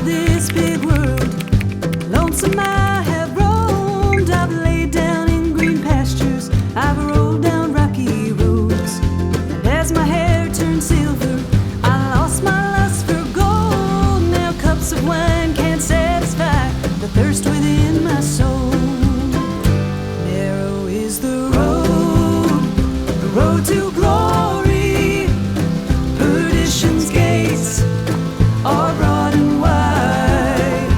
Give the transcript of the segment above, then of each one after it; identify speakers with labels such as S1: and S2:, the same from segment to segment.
S1: this big world. Lonesome I have roamed, I've laid down in green pastures, I've rolled down rocky roads. And as my hair turned silver, I lost my lust for gold. Now cups of wine can't satisfy the thirst within my soul. Narrow is the road to glory. Perdition's gates are broad and wide.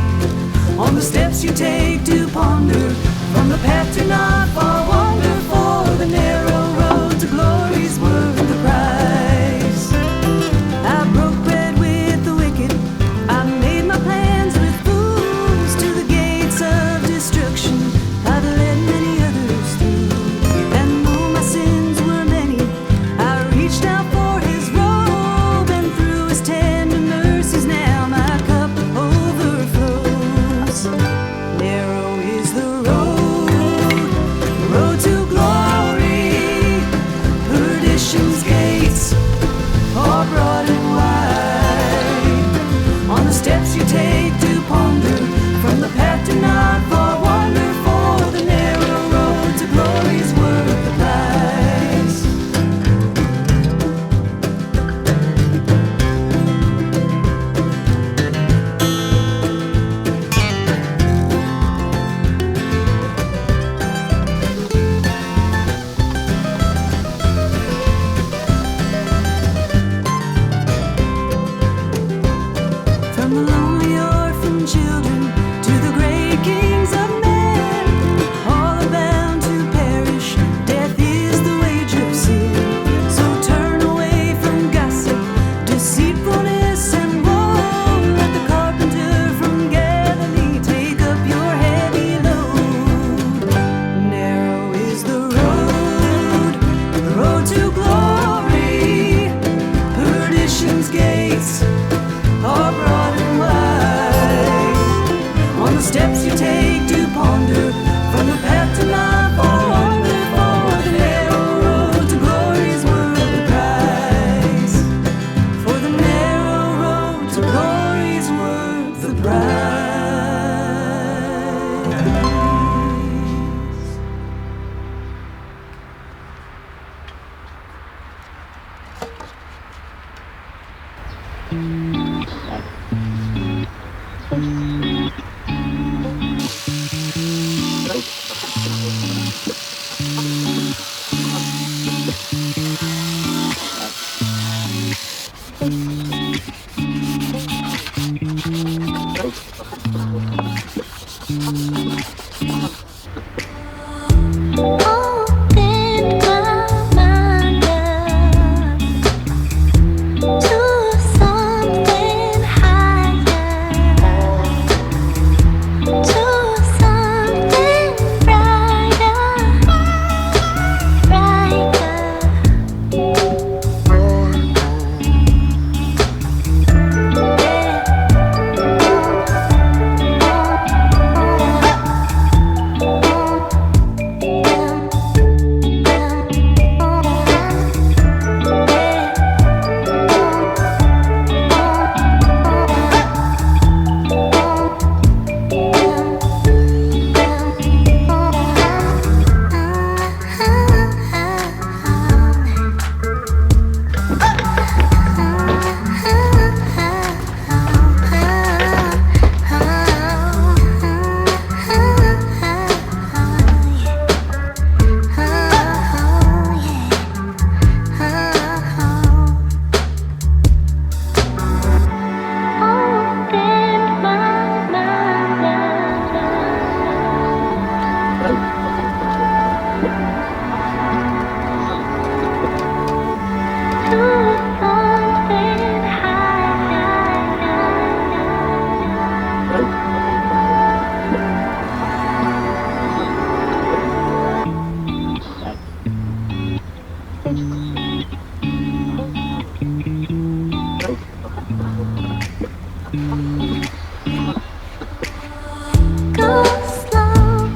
S1: On the steps you take to ponder, from the path to not far wander, for the narrow road to glory's worth the price. I broke bread with the wicked, I made my plans with fools. To the gates of destruction I've led many others through. And though my sins were many, I reached out for his robe, and through his tender mercies now my cup overflows. Narrow is the road to glory. Perdition's gates are broad and wide. On the steps you take to ponder, from the path to not far wander, for the narrow road to glory's worth the price. From the lonely orphan children to the great kings of men, all are bound to perish. Death is the wage of sin. So turn away from gossip, deceitfulness, and woe. Let the carpenter from Galilee take up your heavy load. Narrow is the road to glory. Perdition's gates are broad and wide. On the steps you take to ponder, from the path to not far wander, for the narrow road to glory's worth the price. For the narrow road to glory's worth the price.
S2: Open my mind up to something higher, to something brighter, Go slow,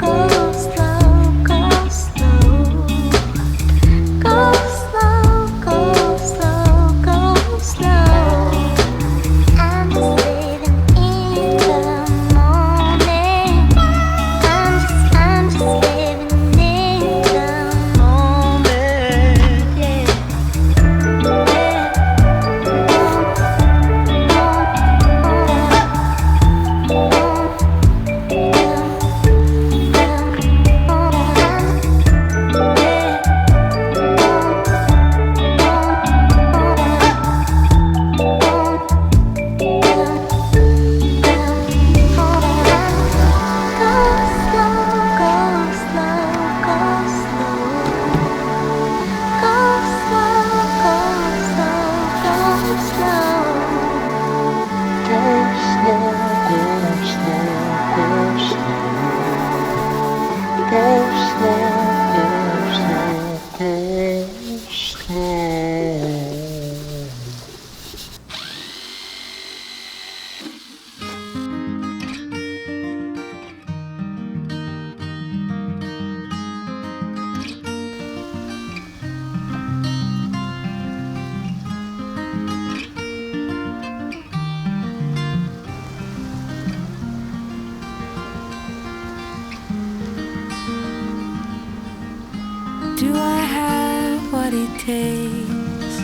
S1: it takes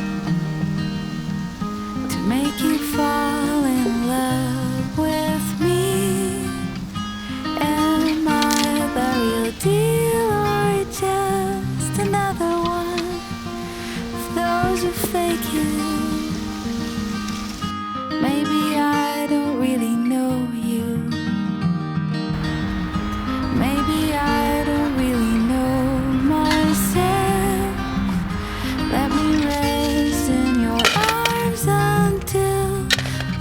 S1: to make you fall in love with me. Am I the real deal or just another one of those who fake it? Maybe I don't really know you. Maybe I don't really know myself. Let me rest in your arms until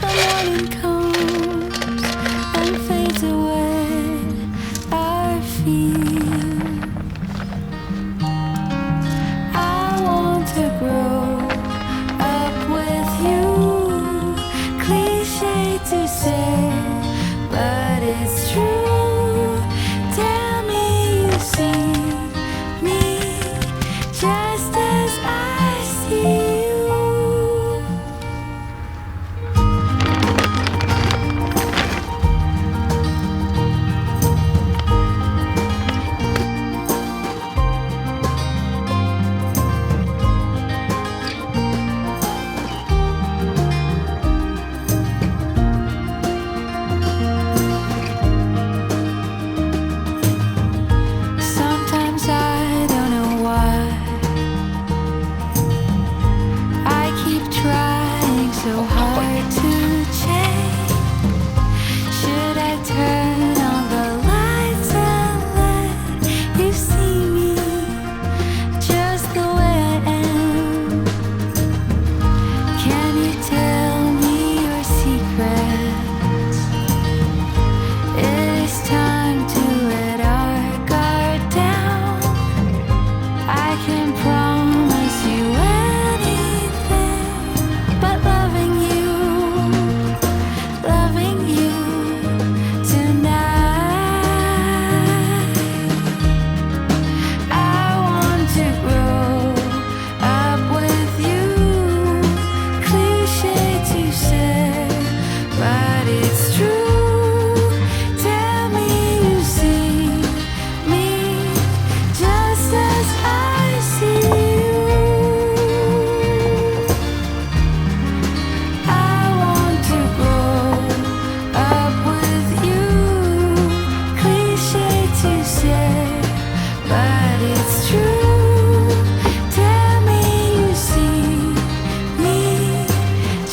S1: the morning comes and fades away our fear. I want to grow up with you. Cliche to say, but it's true. Tell me you see me just as I see you. Sometimes I don't know why I keep trying so hard to change. Should I turn on the lights and let you see me just the way I am? Can you tell me your secrets? It is time to let our guard down. I can promise you anything but loving you tonight. I want to grow up with you. Cliche to say, but it's true. Tell me you see me just as I see you. I want to grow up with you. Cliche to say, but it's true. Tell me you see me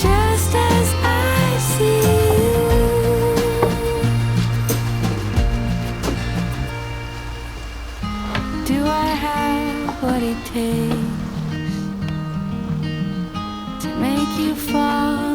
S1: just as I see you. Do I have what it takes to make you fall